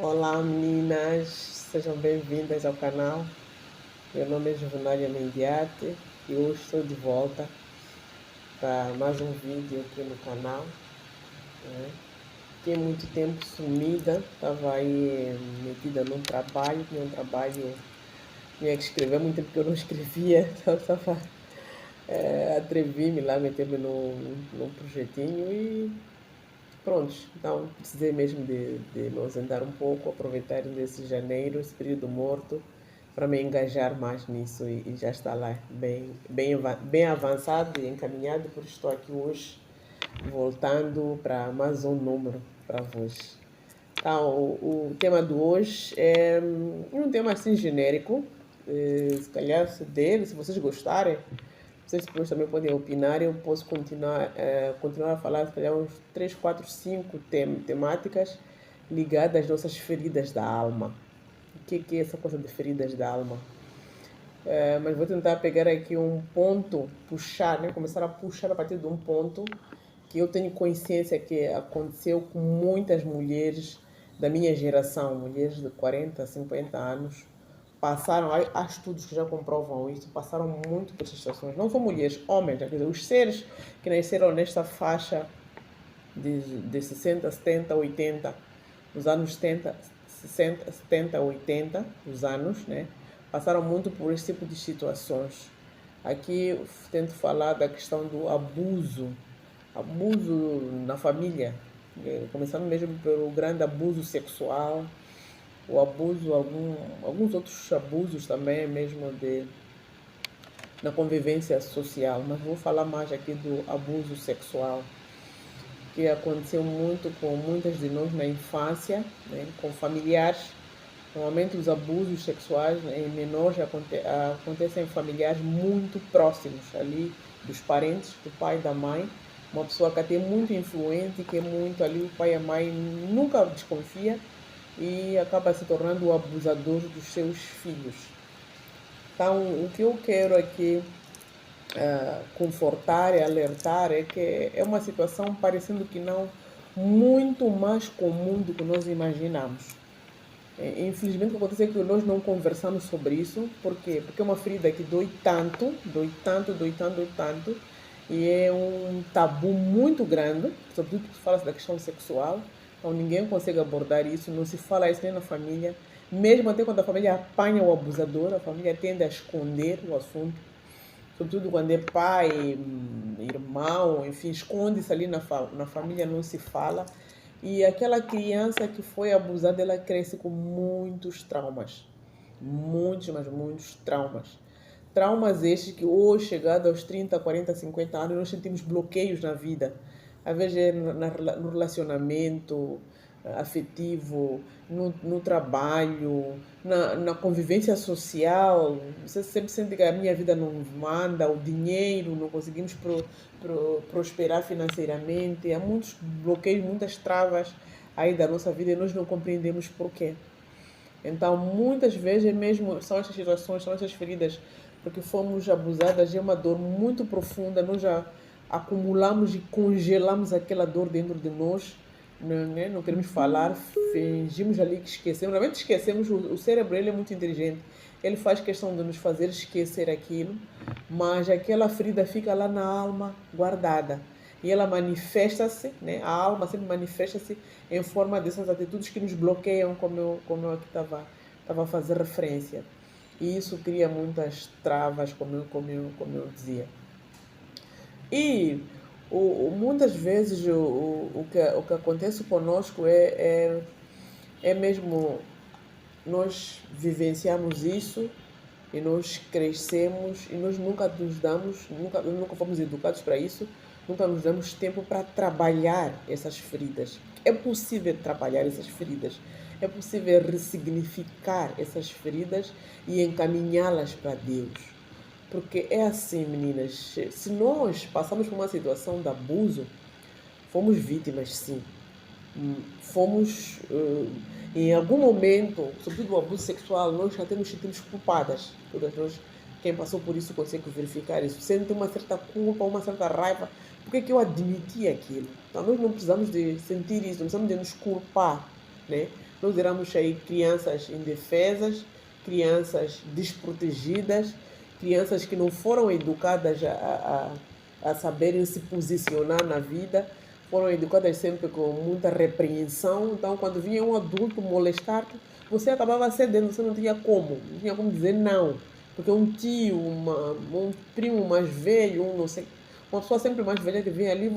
Olá meninas, sejam bem-vindas ao canal. Meu nome é Juvenália Mendiate e hoje estou de volta para mais um vídeo aqui no canal. Fiquei muito tempo sumida, estava aí metida num trabalho, tinha um trabalho, tinha que escrever, muito tempo que eu não escrevia, então estava atrevi-me lá, meter-me num projetinho e pronto. Então precisei mesmo de me ausentar um pouco, aproveitar desse janeiro, esse período morto, para me engajar mais nisso e já está lá bem avançado e encaminhado, por isso estou aqui hoje voltando para mais um número para vós. Então, o tema de hoje é um tema assim genérico, se calhar se vocês gostarem, vocês depois também podem opinar, eu posso continuar a falar, se calhar uns 3, 4, 5 temáticas ligadas às nossas feridas da alma. O que é essa coisa de feridas da alma? Mas vou tentar pegar aqui um ponto, puxar, né? Começar a puxar a partir de um ponto que eu tenho consciência que aconteceu com muitas mulheres da minha geração, mulheres de 40, 50 anos, passaram, há estudos que já comprovam isso, passaram muito por situações, não são mulheres, homens, quer dizer, os seres que nasceram nesta faixa de 60, 70, 80, nos anos 70, 60, 70, 80, os anos, né? Passaram muito por esse tipo de situações. Aqui tento falar da questão do abuso na família, começando mesmo pelo grande abuso sexual, o abuso, alguns outros abusos também, mesmo na convivência social, mas vou falar mais aqui do abuso sexual, que aconteceu muito com muitas de nós na infância, né, com familiares. Normalmente os abusos sexuais, né, em menores acontecem em familiares muito próximos ali dos parentes, do pai e da mãe. Uma pessoa que até é muito influente, que é muito ali, o pai e a mãe nunca desconfia e acaba se tornando o abusador dos seus filhos. Então, o que eu quero aqui confortar e alertar é que é uma situação parecendo que não muito mais comum do que nós imaginamos. Infelizmente, o que acontece é que nós não conversamos sobre isso. Por quê? Porque é uma ferida que dói tanto, dói tanto, dói tanto, dói tanto. E é um tabu muito grande, sobretudo que fala-se da questão sexual. Então ninguém consegue abordar isso, não se fala isso nem na família. Mesmo até quando a família apanha o abusador, a família tende a esconder o assunto. Sobretudo quando é pai, irmão, enfim, esconde-se ali na família, não se fala. E aquela criança que foi abusada, ela cresce com muitos traumas. Muitos, mas muitos traumas. Traumas estes que hoje, chegado aos 30, 40, 50 anos, nós sentimos bloqueios na vida. Às vezes é no relacionamento afetivo, no trabalho, na convivência social. Você sempre sente que a minha vida não manda, o dinheiro, não conseguimos prosperar financeiramente. Há muitos bloqueios, muitas travas aí da nossa vida e nós não compreendemos porquê. Então, muitas vezes mesmo são essas situações, são essas feridas, porque fomos abusadas, é uma dor muito profunda, nós já acumulamos e congelamos aquela dor dentro de nós, né? Não queremos falar, fingimos ali que esquecemos, realmente esquecemos, o cérebro ele é muito inteligente, ele faz questão de nos fazer esquecer aquilo, mas aquela ferida fica lá na alma guardada. E ela manifesta-se, né? A alma sempre manifesta-se em forma dessas atitudes que nos bloqueiam, como eu aqui estava a fazer referência. E isso cria muitas travas, como eu dizia. E muitas vezes o que acontece conosco é mesmo nós vivenciamos isso e nós crescemos e nós nunca nos damos, nunca fomos educados para isso, nunca nos damos tempo para trabalhar essas feridas. É possível trabalhar essas feridas, é possível ressignificar essas feridas e encaminhá-las para Deus. Porque é assim, meninas, se nós passamos por uma situação de abuso, fomos vítimas, sim. Fomos, em algum momento, sobretudo o abuso sexual, nós já temos sentimos culpadas. Todas nós, quem passou por isso consegue verificar isso. Sente uma certa culpa, uma certa raiva. Por que eu admiti aquilo? Então nós não precisamos de sentir isso, não precisamos de nos culpar, né? nós éramos aí crianças indefesas, crianças desprotegidas, crianças que não foram educadas a saberem se posicionar na vida, foram educadas sempre com muita repreensão. Então, quando vinha um adulto molestar-te, você acabava cedendo, você não tinha como dizer não. Porque um tio, um primo mais velho, não sei, uma pessoa sempre mais velha que vinha ali,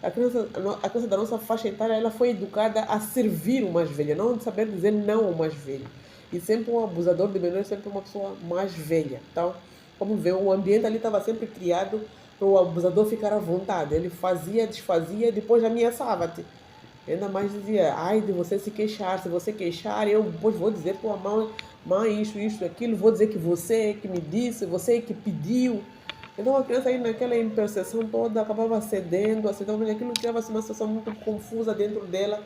a criança da nossa faixa etária, ela foi educada a servir o mais velho, não de saber dizer não ao mais velho. E sempre um abusador de menores, sempre uma pessoa mais velha. Então, como vê, o ambiente ali estava sempre criado para o abusador ficar à vontade. Ele fazia, desfazia, depois ameaçava-te. Ainda mais dizia, ai de você se queixar, se você queixar, eu depois vou dizer para a mãe, isso, aquilo, vou dizer que você é que me disse, você é que pediu. Então a criança aí naquela impercepção toda acabava cedendo, mas aquilo criava-se uma situação muito confusa dentro dela.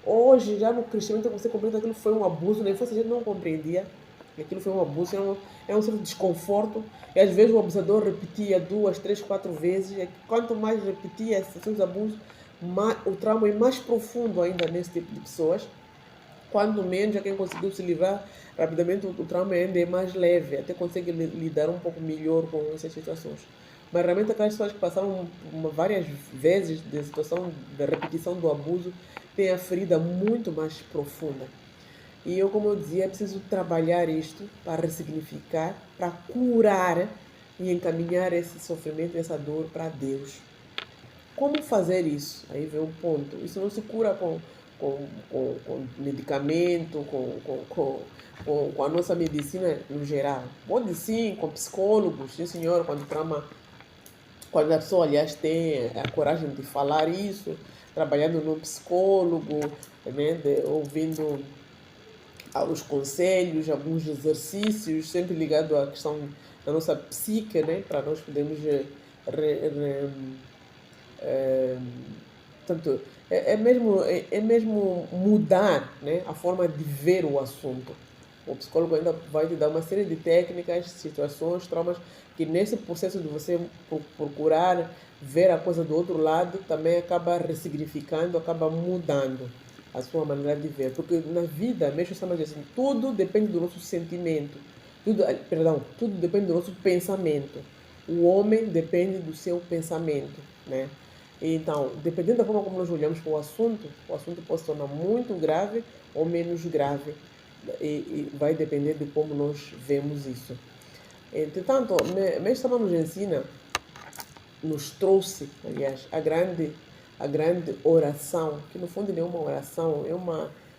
Hoje, já no crescimento, você compreende que aquilo foi um abuso, na infância a gente não compreendia que aquilo foi um abuso, era um certo desconforto, e às vezes o abusador repetia 2, 3, 4 vezes, e quanto mais repetia esses abusos, o trauma é mais profundo ainda nesse tipo de pessoas. Quando menos, quem conseguiu se livrar rapidamente, o trauma ainda é mais leve, até consegue lidar um pouco melhor com essas situações. Mas realmente aquelas pessoas que passaram várias vezes de situação de repetição do abuso têm a ferida muito mais profunda. E eu, como eu dizia, é preciso trabalhar isto para ressignificar, para curar e encaminhar esse sofrimento, essa dor para Deus. Como fazer isso? Aí vem um ponto. Isso não se cura com medicamento, com a nossa medicina no geral. Pode sim, com psicólogos, sim senhor, quando a pessoa, aliás, tem a coragem de falar isso, trabalhando no psicólogo, né, ouvindo aos conselhos, alguns exercícios, sempre ligado à questão da nossa psique, né, para nós podermos portanto, é mesmo mudar, né, a forma de ver o assunto. O psicólogo ainda vai te dar uma série de técnicas, situações, traumas, que nesse processo de você procurar ver a coisa do outro lado, também acaba ressignificando, acaba mudando a sua maneira de ver. Porque na vida, mesmo estamos assim, tudo depende do nosso sentimento. Tudo depende do nosso pensamento. O homem depende do seu pensamento, né? Então, dependendo da forma como nós olhamos para o assunto pode se tornar muito grave ou menos grave. E vai depender de como nós vemos isso. Entretanto, Mestre Sama nos ensina, nos trouxe, aliás, a grande oração, que no fundo não é uma oração,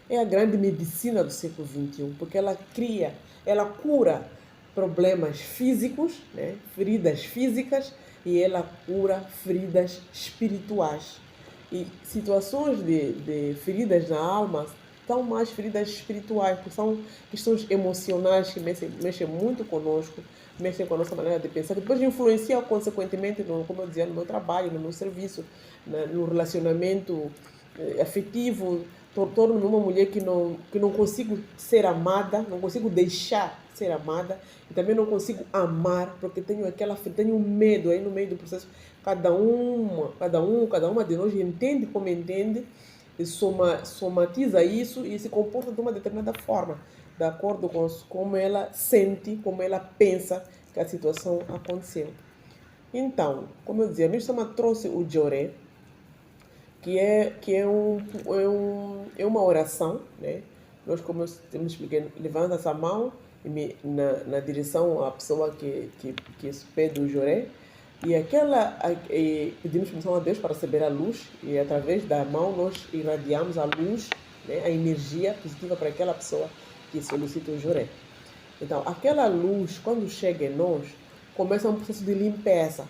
é a grande medicina do século XXI, porque ela cura problemas físicos, né, feridas físicas, e ela cura feridas espirituais. E situações de feridas na alma são mais feridas espirituais, porque são questões emocionais que mexem muito conosco, mexem com a nossa maneira de pensar, que depois influenciam consequentemente, como eu dizia, no meu trabalho, no meu serviço, no relacionamento afetivo. Torno-me uma mulher que não consigo ser amada, não consigo deixar ser amada, e também não consigo amar, porque tenho medo aí no meio do processo. Cada uma de nós entende como entende, e somatiza isso e se comporta de uma determinada forma, de acordo com como ela sente, como ela pensa que a situação aconteceu. Então, como eu dizia, a minha Sama trouxe o Joré, que é uma oração, né? Nós, como eu expliquei, levanta essa mão na direção à pessoa que pede o Joré, e pedimos permissão a Deus para receber a luz, e através da mão nós irradiamos a luz, né, a energia positiva para aquela pessoa que solicita o Joré. Então, aquela luz, quando chega em nós, começa um processo de limpeza.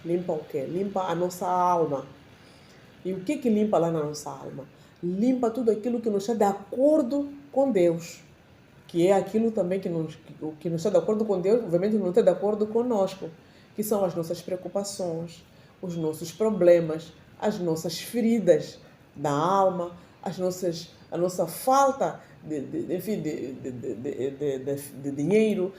Limpa o quê? Limpa a nossa alma. E o que limpa lá na nossa alma? Limpa tudo aquilo que não está de acordo com Deus. Que é aquilo também que não está de acordo com Deus, obviamente não está de acordo conosco. Que são as nossas preocupações, os nossos problemas, as nossas feridas da alma, a nossa falta de dinheiro,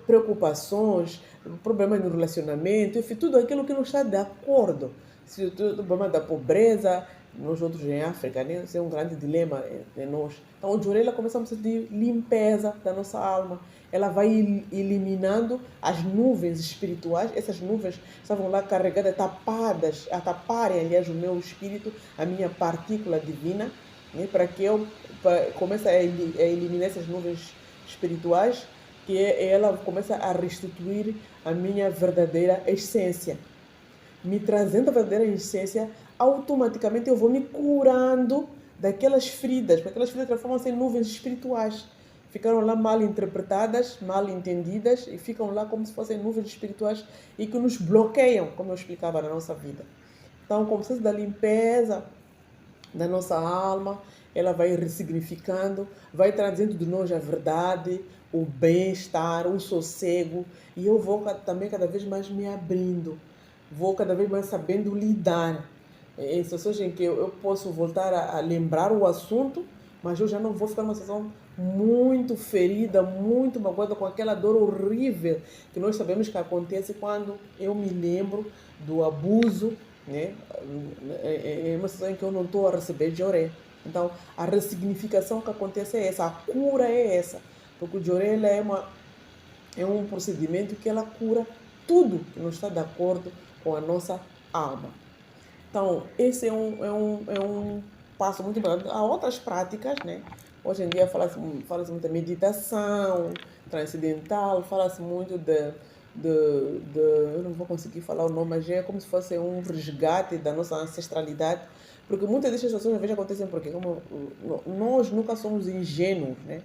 preocupações, problemas no relacionamento, enfim, tudo aquilo que não está de acordo. Se o problema da pobreza, nós outros em África, né? Isso é um grande dilema em nós. Então, o Joré, ela começa a sentir limpeza da nossa alma. Ela vai eliminando as nuvens espirituais. Essas nuvens estavam lá carregadas, tapadas, a taparem, aliás, o meu espírito, a minha partícula divina, né? Para que eu comece a eliminar essas nuvens espirituais, que ela começa a restituir a minha verdadeira essência. Me trazendo a verdadeira essência, automaticamente eu vou me curando daquelas feridas, porque aquelas feridas transformam-se em nuvens espirituais. Ficaram lá mal interpretadas, mal entendidas, e ficam lá como se fossem nuvens espirituais e que nos bloqueiam, como eu explicava, na nossa vida. Então, como se fosse da limpeza da nossa alma, ela vai ressignificando, vai trazendo de nós a verdade, o bem-estar, o sossego, e eu vou também cada vez mais me abrindo, vou cada vez mais sabendo lidar em situações em que eu posso voltar a lembrar o assunto, mas eu já não vou ficar numa situação muito ferida, muito magoada, com aquela dor horrível que nós sabemos que acontece quando eu me lembro do abuso, né? É uma situação em que eu não estou a receber Joré. Então, a ressignificação que acontece é essa, a cura é essa, porque o Joré é um procedimento que ela cura tudo que não está de acordo com a nossa alma. Então, esse é um passo muito importante. Há outras práticas, né? Hoje em dia fala-se muito da meditação transcendental, fala-se muito eu não vou conseguir falar o nome, mas é como se fosse um resgate da nossa ancestralidade, porque muitas dessas situações às vezes acontecem porque nós nunca somos ingênuos, né?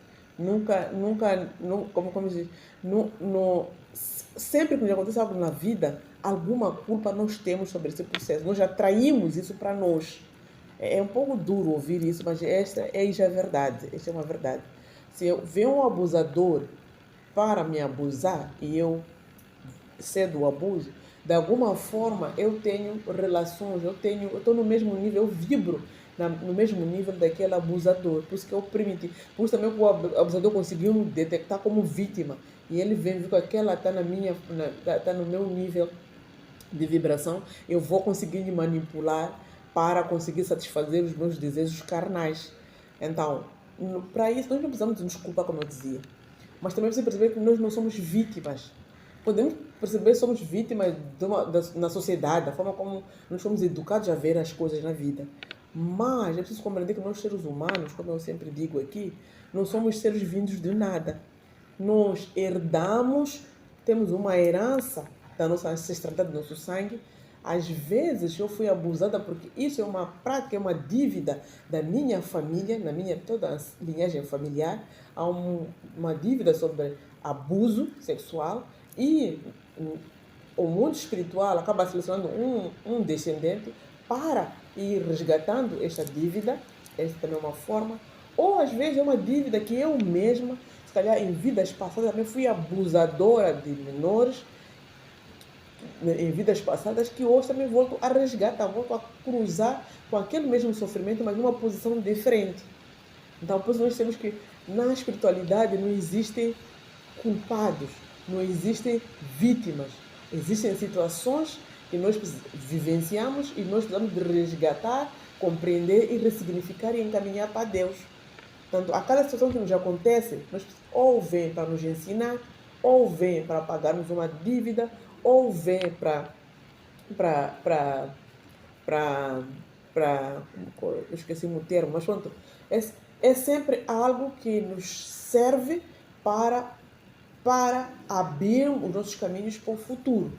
Como diz, sempre que nos acontece algo na vida, alguma culpa nós temos sobre esse processo. Nós atraímos isso para nós. É um pouco duro ouvir isso, mas esta é já verdade. Esta é uma verdade. Se eu ver um abusador para me abusar e eu cedo o abuso, de alguma forma eu tenho relações, eu estou no mesmo nível, eu vibro no mesmo nível daquele abusador. Por isso que eu permiti. Por isso também que o abusador conseguiu me detectar como vítima. E ele vem ver que aquela está tá no meu nível de vibração, eu vou conseguir me manipular para conseguir satisfazer os meus desejos carnais. Então, para isso, nós não precisamos nos culpar, como eu dizia. Mas também precisa perceber que nós não somos vítimas. Podemos perceber que somos vítimas na sociedade, da forma como nós somos educados a ver as coisas na vida. Mas é preciso compreender que nós, seres humanos, como eu sempre digo aqui, não somos seres vindos de nada. Nós herdamos, temos uma herança da nossa ancestralidade, do nosso sangue. Às vezes eu fui abusada porque isso é uma prática, é uma dívida da minha família, toda a linhagem familiar. Há uma dívida sobre abuso sexual e o mundo espiritual acaba selecionando um descendente para ir resgatando esta dívida. Esta também é uma forma. Ou às vezes é uma dívida que eu mesma, se calhar em vidas passadas, também fui abusadora de menores, em vidas passadas, que hoje também volto a resgatar, volto a cruzar com aquele mesmo sofrimento, mas numa posição diferente. Então, por isso nós temos que, na espiritualidade, não existem culpados, não existem vítimas. Existem situações que nós vivenciamos e nós precisamos de resgatar, compreender e ressignificar e encaminhar para Deus. Portanto, a cada situação que nos acontece, nós ou vem para nos ensinar, ou vem para pagarmos uma dívida, ou vem eu esqueci o termo, mas pronto, é sempre algo que nos serve para abrir os nossos caminhos para o futuro.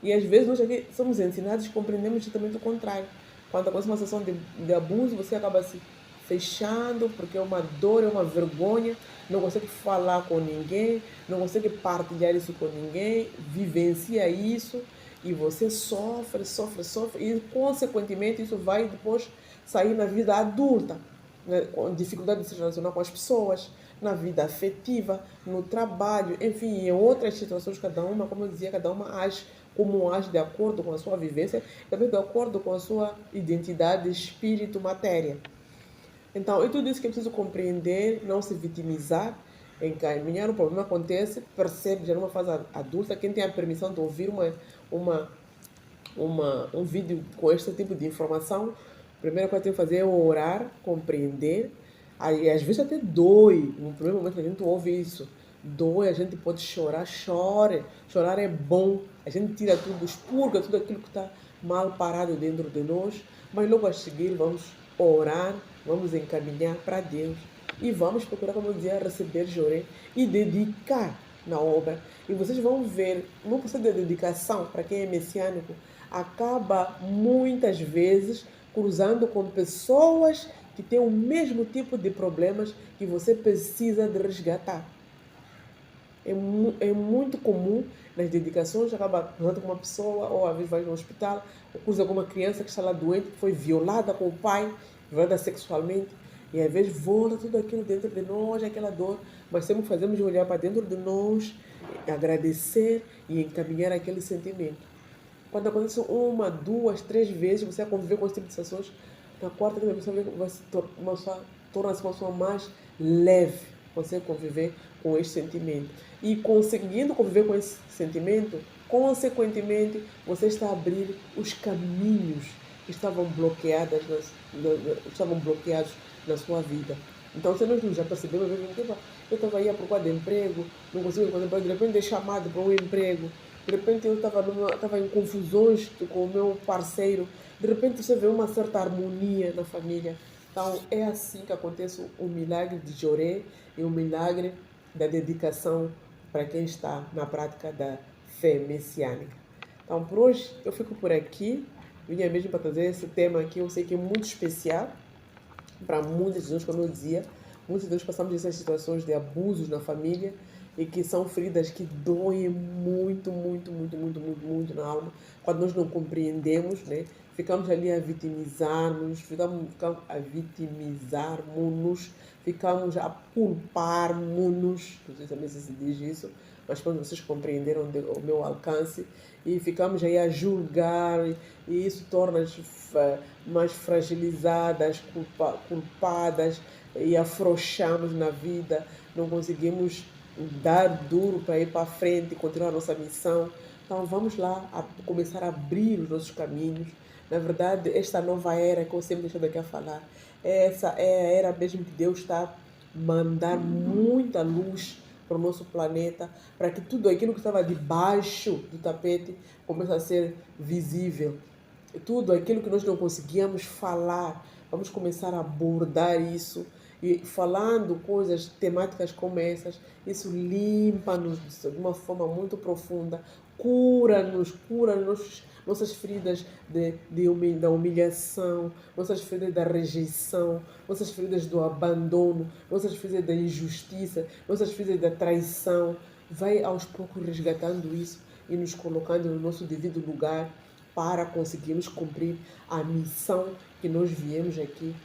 E às vezes nós aqui somos ensinados e compreendemos exatamente o contrário. Quando acontece uma situação de abuso, você acaba se fechando, porque é uma dor, é uma vergonha, não consegue falar com ninguém, não consegue partilhar isso com ninguém, vivencia isso e você sofre, e consequentemente isso vai depois sair na vida adulta, né, com dificuldade de se relacionar com as pessoas, na vida afetiva, no trabalho, enfim, em outras situações, cada uma, como eu dizia, cada uma age como age de acordo com a sua vivência, também de acordo com a sua identidade, espírito, matéria. Então, é tudo isso que é preciso compreender, não se vitimizar, encaminhar. O problema acontece, percebe já numa fase adulta. Quem tem a permissão de ouvir um vídeo com este tipo de informação, A primeira coisa que tem que fazer é orar, compreender. Aí, às vezes até dói. No primeiro momento que a gente ouve isso, dói, a gente pode chorar, chore. Chorar é bom. A gente tira tudo, expurga tudo aquilo que está mal parado dentro de nós. Mas logo a seguir vamos orar, vamos encaminhar para Deus. E vamos procurar, como eu dizia, receber Joré e dedicar na obra. E vocês vão ver, no processo de dedicação, para quem é messiânico, acaba muitas vezes cruzando com pessoas que têm o mesmo tipo de problemas que você precisa de resgatar. É muito comum nas dedicações, acaba cruzando com uma pessoa, ou às vezes vai no hospital, ou cruza com uma criança que está lá doente, que foi violada com o pai, violada sexualmente, e às vezes volta tudo aquilo dentro de nós, aquela dor, mas sempre fazemos olhar para dentro de nós, agradecer e encaminhar aquele sentimento. Quando acontece uma, duas, três vezes, você vai conviver com esse tipo de situações, na quarta vez você vai se torna-se uma pessoa mais leve, você conviver com esse sentimento. E conseguindo conviver com esse sentimento, consequentemente, você está a abrir os caminhos que estavam bloqueados na sua vida. Então, se nós já percebemos, eu estava aí à procura de emprego, não consigo encontrar emprego, de repente é chamado para um emprego, de repente eu estava em confusões com o meu parceiro, de repente você vê uma certa harmonia na família. Então, é assim que acontece o milagre de Joré e o milagre da dedicação para quem está na prática da fé messiânica. Então, por hoje, eu fico por aqui. Vinha mesmo para trazer esse tema aqui, eu sei que é muito especial para muitos de nós, como eu dizia. Muitos de nós passamos essas situações de abusos na família e que são feridas que doem muito, muito, muito, muito, muito, muito na alma. Quando nós não compreendemos, né? Ficamos ali a vitimizar-nos, ficamos a culpar-nos, não sei também se diz isso, mas quando vocês compreenderam o meu alcance, e ficamos aí a julgar, e isso torna-nos mais fragilizadas, culpadas, e afrouxamos na vida, não conseguimos dar duro para ir para frente, continuar a nossa missão. Então vamos lá começar a abrir os nossos caminhos. Na verdade, esta nova era que eu sempre deixo daqui a falar, essa é a era mesmo que Deus está a mandar muita luz para o nosso planeta, para que tudo aquilo que estava debaixo do tapete comece a ser visível. Tudo aquilo que nós não conseguíamos falar, vamos começar a abordar isso. E falando coisas, temáticas como essas, isso limpa-nos de uma forma muito profunda, cura-nos, nossas feridas da humilhação, nossas feridas da rejeição, nossas feridas do abandono, nossas feridas da injustiça, nossas feridas da traição. Vai aos poucos resgatando isso e nos colocando no nosso devido lugar para conseguirmos cumprir a missão que nós viemos aqui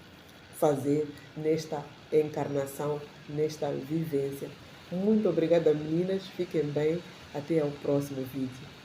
fazer nesta encarnação, nesta vivência. Muito obrigada, meninas. Fiquem bem. Até ao próximo vídeo.